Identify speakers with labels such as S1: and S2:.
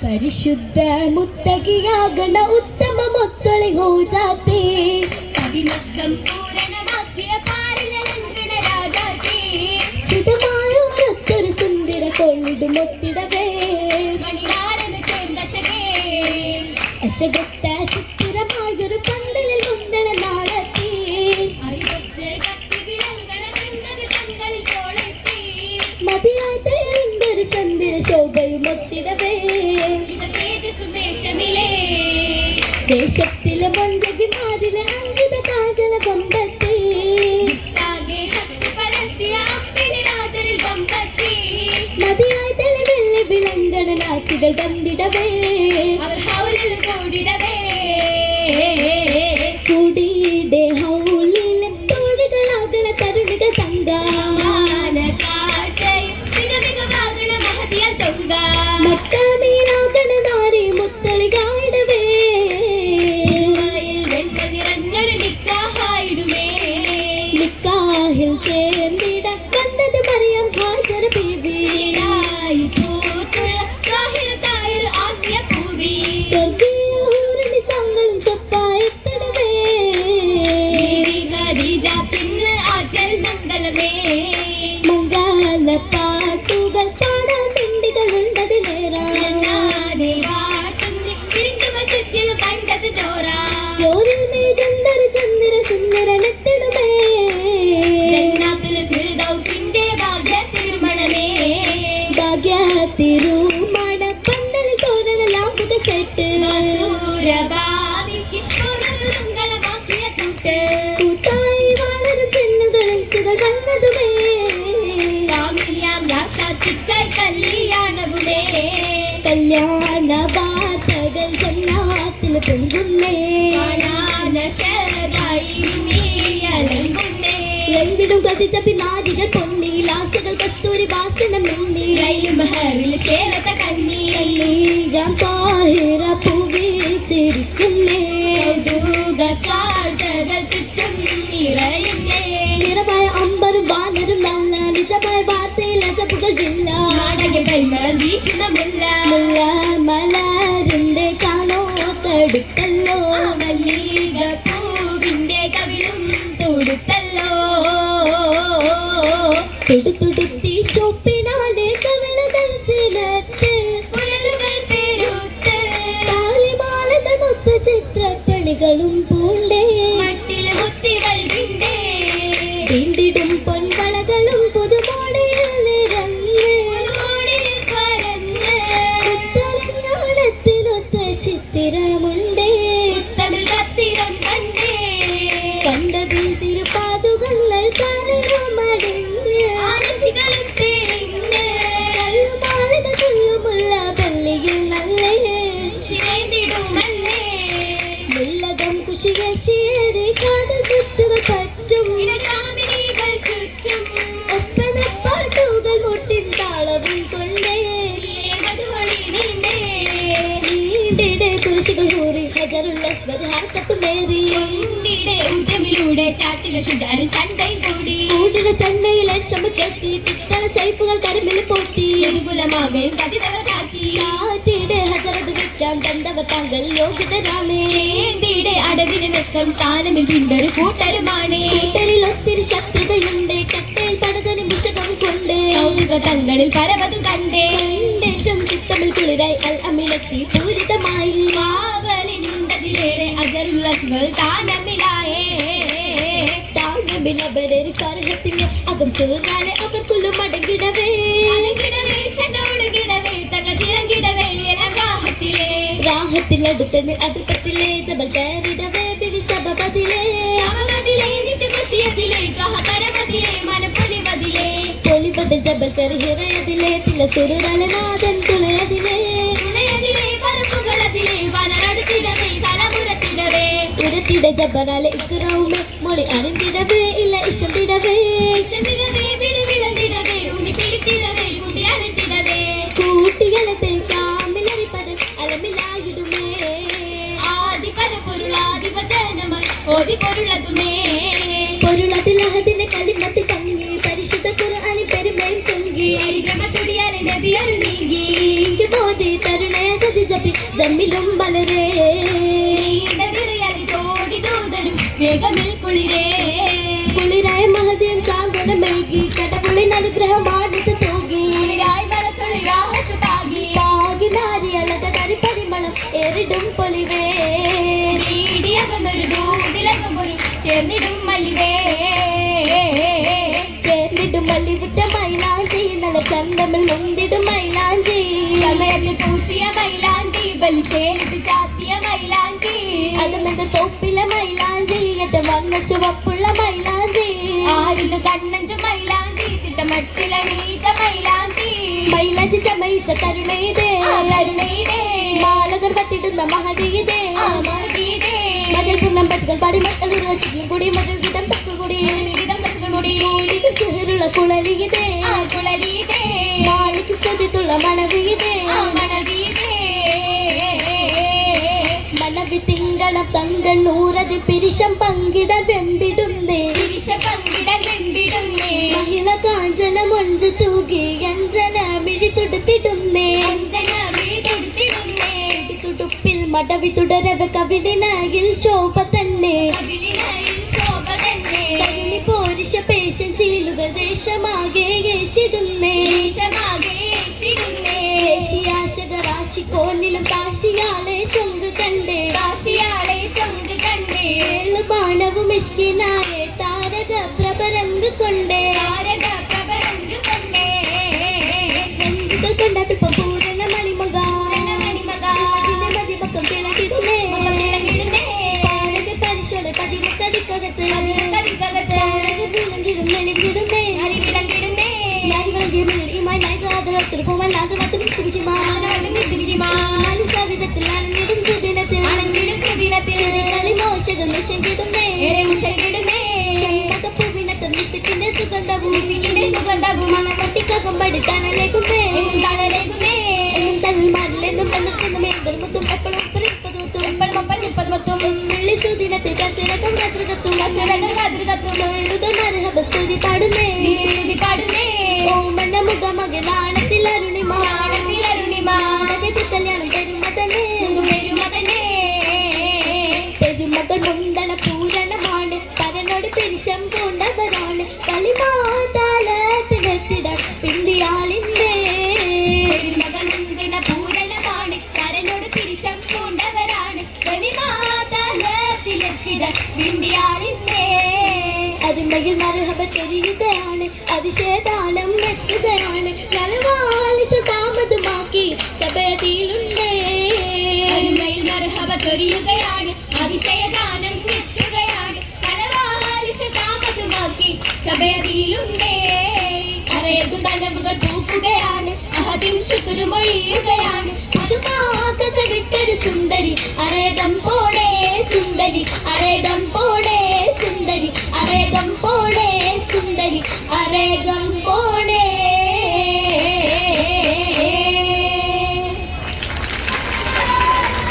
S1: പരിശുദ്ധ മുത്തകിയാകണ ഉത്തമ മുത്തളി ഹോജാത്തേ
S2: കവിമഗ്ഗം പൂരണമാക്കിയ പാരിലലങ്കണ രാജാത്തേ
S1: ചിതമായ ഒരൊത്തൊരു സുന്ദര കൊള്ളിടും ഒത്തിടവേ
S2: മണിവാരന ചേർന്നശകേ
S1: അശകത്ത ചിത്തിരമായൊരു പന്തലിൽ മുന്തണ നാടത്തേ
S2: അറിവത്ത് കത്തി വിളങ്കണ തങ്കത് തങ്ങളിൽ കോളെത്തി
S1: മതിയാത്ത എന്തൊരു ചന്ദ്ര ശോഭയും ഒത്തിടവേ ദേശത്തിലെ മഞ്ചകിമാരിലെ അഞ്ചിത കാഞ്ചന ബമ്പത്തി മതിയായി തെളിവെള്ളി വിളങ്കണ നാച്ചികൾ വന്നിടവേ കൂടിയുടെ ഹൗലിലെ തോഴികളാകണ തരുണികൾ തങ്ക മട്ടമേലാകണ നാരി മുത്തളികായിടവേ നിക്കാഹിൽ ചേർന്നിട കണ്ടത് മറിയം ഹാജർ ബീവി സ്വർഗീയ ഊരണി സഫായത്തടവേ മംഗള പാട്ടുകൾ പാടാൻ പിണ്ടികൾ ഉണ്ടതിലേറെ ചോരിൽ മേഘന്തൊരു ചന്ദ്ര സുന്ദരനെത്തിടുമേ ഭാഗ്യ തിരുമണ പന്തലിൽ തോരണ ലാമ്പുകൾ സെട്ട് കൂട്ടായി വളരെ പെണ്ണുകളും സുകൾ വന്നതുമേ കല്യാണ ബാധകൾ ജന്നാത്തിൽ പൊങ്കുന്നേ എന്തിടും കത്തിച്ച പിന്നാരികൾ പൊന്നി ലാശകൾ കസ്തൂരി വാസനം എണ്ണി താഹിറ പൂവി ചിരിക്കുന്നേ നിറമായ അമ്പരും വാനരും നല്ല നിജമായ വാർത്തയിൽ അജബുകൾ ഇല്ല മുല്ല മലരിന്റെ കാനോ തടുത്തല്ലോ തുടുത്തുടുത്തി ചൊപ്പിനാലെ കവിളുകൾ ചിലത്ത് താലിമാലകൾ മുത്തു ചിത്രപ്പണികളും പൂണ്ടേ വീണ്ടിടും പൊൻവളകളും പുതുമോടിയിൽ നിറഞ്ഞ് ഉത്തരങ്ങാടത്തിനൊത്ത ചിത്തിരമുണ്ടേ കണ്ടതിൽ തിരുപ്പാതുകങ്ങൾ കനലുമടിഞ്ഞ് കല്ലുമാലകൾ കൊള്ളുമുള്ള പള്ളിയിൽ നല്ലേ മുല്ലകം കുശിയേറി കാതൽ ചുറ്റുകൾ പറ്റും ഒപ്പനപ്പാട്ടുകൾ മുട്ടിൻ താളവും കൊണ്ടേ നീണ്ടിടെ കുരിശുകൾ ഹൂറി ഹജറുൽ അസ്വദ് ഹർക്കത്തുമേറി കൂടിന ചണ്ടയിലെ ശമക്കെത്തി തിത്തണ സൈഫുകൾ കരിമിൽ പൊട്ടി ചാറ്റിയുടെ ഹജറത് വെക്കാൻ കണ്ടവർ താങ്കൾ യോഗ്യതരാണ്
S2: അടവിന് വെക്കം താനമിൽ പിണ്ടൊരു കൂട്ടരുമാണ്
S1: കൂട്ടരിൽ ഒത്തിരി ശത്രുതയുണ്ട് കട്ടയിൽ പടതന് മുഷകം കൊണ്ട്
S2: തങ്ങളിൽ പരവതും കണ്ടേ
S1: ഏറ്റവും ചിത്തമിൽ കുളിരായി അൽ അമിലെത്തി പൂരിതമായി
S2: കാവലിനുണ്ടതിലേറെ അജറുൽ അസ്വദ് താനമിലായേ
S1: താഴ്ന്നമിലവരൊരു ഫർഹത്തിലെ അകം ചേർന്നാലെ അവർക്കുള്ള മടങ്ങിടവേ റാഹത്തിലടുത്തന് അതിർപ്പത്തിലെ ജബൽ കയറിടവേ ബിവി സബബതിലേ പൊലിവത് ജബൽ കയറി ഹിറയതിലെ തില സുരുരല നാഥൻ തുണയതിലേ ഉരത്തിട ജബറാലെ ഇക്റൗമെ മൊളി അറിഞ്ഞിടവേ ഇല്ല ഇഷന്തിടവേ കൂട്ടികളെ തേക്കാമിലറിപ്പത് അലമിലായിടുമേ പൊരുളതിലഹദിനെ കലിമത്ത് തങ്ങി പരിശുദ്ധ ഖുർആനിൻ പെരുമയും ചൊല്ലി
S2: നബിയൊരു നീങ്ങി
S1: മോദി തരുണയ തമ്മിലും മലരേ
S2: ജോഡി ദൂതരും വേഗമിൽ കുളിരേ
S1: കുളിരായ മഹദേം സാന്ത്വനമേകി കടപുളിൻ അനുഗ്രഹമാടുത്ത് തൂകി
S2: കുളിരായി മനസ്സുള്ളിൽ രാഹത്ത് പാകി
S1: പാകി നാരി അളകതരി പരിമളം ഏറിടും പൊലിവേ
S2: വീടിയകുന്നൊരു ദൂതിലകുമ്പൊരു ചേർന്നിടും മല്ലിവേ
S1: ചേർന്നിടും മല്ലിവിട്ട മൈലാഞ്ചി നല്ല ചന്തമിൽ മുന്തിടും മൈലാഞ്ചി
S2: സമയത്തിൽ പൂശിയ മൈലാഞ്ചി ബലിശേലിട്ട് ചാത്തിയ മൈലാഞ്ചി
S1: അതുമെന്ത തൊപ്പിലെ മൈലാഞ്ചി ഏറ്റ വന്ന ചുവപ്പുള്ള മൈലാഞ്ചി
S2: ആരിത് കണ്ണഞ്ചു മൈലാഞ്ചി തിട്ടമട്ടിലണീച്ച മൈലാഞ്ചി
S1: മൈലാഞ്ചി ചമയിച്ച തരുണയിതേ
S2: കരുണയിതേ
S1: മാലകർ പത്തിടുന്ന മഹതീതേ
S2: മഹീതേ
S1: മകൾ പൂർണ്ണം പത്തുകൾ പാടി മക്കൾ ഉറച്ചിലും കൂടി മകൾ ഗീതം തക്കൾ കൂടി
S2: ഗീതം തക്കൾ മുടി
S1: ചുഹറുള്ള കുളലിതേ
S2: കുഴലീതേ
S1: മാളിക്ക് സതിത്തുള്ള മണവീതേ
S2: മണവീതേ
S1: മണവി തിങ്കളം തങ്കൾ നൂറതിൽ പിരിശം പങ്കിടാൻ വെമ്പിടുന്നേ
S2: തിരിശ പങ്കിട വെമ്പിടുന്നേ
S1: മഹിള കാഞ്ചന മൊഞ്ചു തൂകി അഞ്ജന മിഴി തുടുത്തിടുന്നേ
S2: അഞ്ജന മിഴി തൊടുത്തിടുന്നേ
S1: തുടുപ്പിൽ മടവി തുടരവ കവിളിനായിൽ ശോഭ തന്നെ
S2: കവിളിനായി ശോഭ തന്നെ
S1: കരുണി പോരിശ പേശൻ ചീലുകൾ ദേശമാകെ യേശിടുന്നേ
S2: ദേശമാകെ യേശിടുന്നേ
S1: യേശിയാശക രാശി കോണിലും കാശിയാളെ ചൊങ്ക് കണ്ടേ
S2: കാശിയാളെ ചൊങ്ക് കണ്ടേ
S1: ഏള് ബാണവും മിഷ്കിനായെ താരക പ്രഭരങ്ക് കൊണ്ടേ
S2: താരക പ്രഭരങ്ക് കൊണ്ടേ
S1: രംഗുകൾ കൊണ്ടതിപ്പം പൂരണ മണിമക
S2: മണിമക
S1: മതിമക്കം തിളകിടുന്നേ
S2: തിളങ്ങിടുന്നേ
S1: പാരക പരിശോടെ പതിമുക്കതിക്കകത്ത്
S2: കവിക്കകത്ത്
S1: വിളങ്ങിടും മെലിഞ്ഞിടുന്നേ
S2: അരി വിളങ്ങിടുന്നേ
S1: ഞാരി വിളങ്ങിയ മെലിയുമായി നായകാതരത്തിൽ പോവല്ലാതെ മറ്റും നാല് സവിധത്തിൽ അണഞ്ഞിടും സുദിനത്തിൽ
S2: അണഞ്ഞിടും സുദിനത്തിൽ
S1: ചെറികളി മോശകൾ മുഷങ്കിടുന്നേ
S2: മുഷകിടുന്നേ
S1: ചെമ്പകപ്പൂവിനത്തും മിസിക്കിന്റെ സുഗന്ധവും
S2: മിസിക്കിന്റെ സുഗന്ധവും
S1: മണമട്ടിക്കകമ്പടി തണലേകുന്നേ
S2: തണലേകുന്നേ
S1: എന്നും തൽമാരിലെന്നും എന്നിട്ടെന്നും മുത്തും എപ്പോഴും
S2: എപ്പോഴും ഒപ്പം മുപ്പതുമൊത്തും
S1: ഉള്ളി സുദിനത്തിൽ കസിരകം കതിർകത്തും
S2: കസരകൾ കതിർകത്തും
S1: സ്തുതി പാടുന്നേ
S2: സ്തുതി പാടുന്നേ
S1: ഓമന മുഖമക നാണത്തിൽ അരുണിമ
S2: നാണത്തിൽ അരുണിമ
S1: കല്യാണം പെരുമ തന്നെ
S2: പെരുമ തന്നെ
S1: പെരുമകൾ മുന്തണ പൂരണമാണ് പരനോട് പിരിശം പൂണ്ടവരാണ് കളിമാതാലത്തിലെത്തിടാൻ പിന്തിയാളിന്റെ
S2: പെരുമകൾ മുന്തിണ പൂരണമാണ് കരനോട് പിരിശം പൂണ്ടവരാണ് വലിമാതാലത്തിലെത്തിടാൻ വിണ്ടിയാളിന്റെ
S1: അരുമയിൽ മരഹബ ചൊരിയുകയാണ് അതിശയദാനം എത്തുകയാണ് നലവാലിശ താമസമാക്കി സഭയതിയിലുണ്ടേ
S2: അരുമയിൽ മർഹബ ചൊരിയുകയാണ് അതിശയദാനം എത്തുകയാണ് കലവാലിശ താമസമാക്കി സഭയതിയിലുണ്ടേ അറയതു കനവുകൾ പൂക്കുകയാണ് അഹദിൻ ശുക്രു മൊഴിയുകയാണ് പുതുമാകത വിട്ടൊരു സുന്ദരി അറേതം പോടേ സുന്ദരി അറേതം പോടേ സുന്ദരി അറേതം പോടേ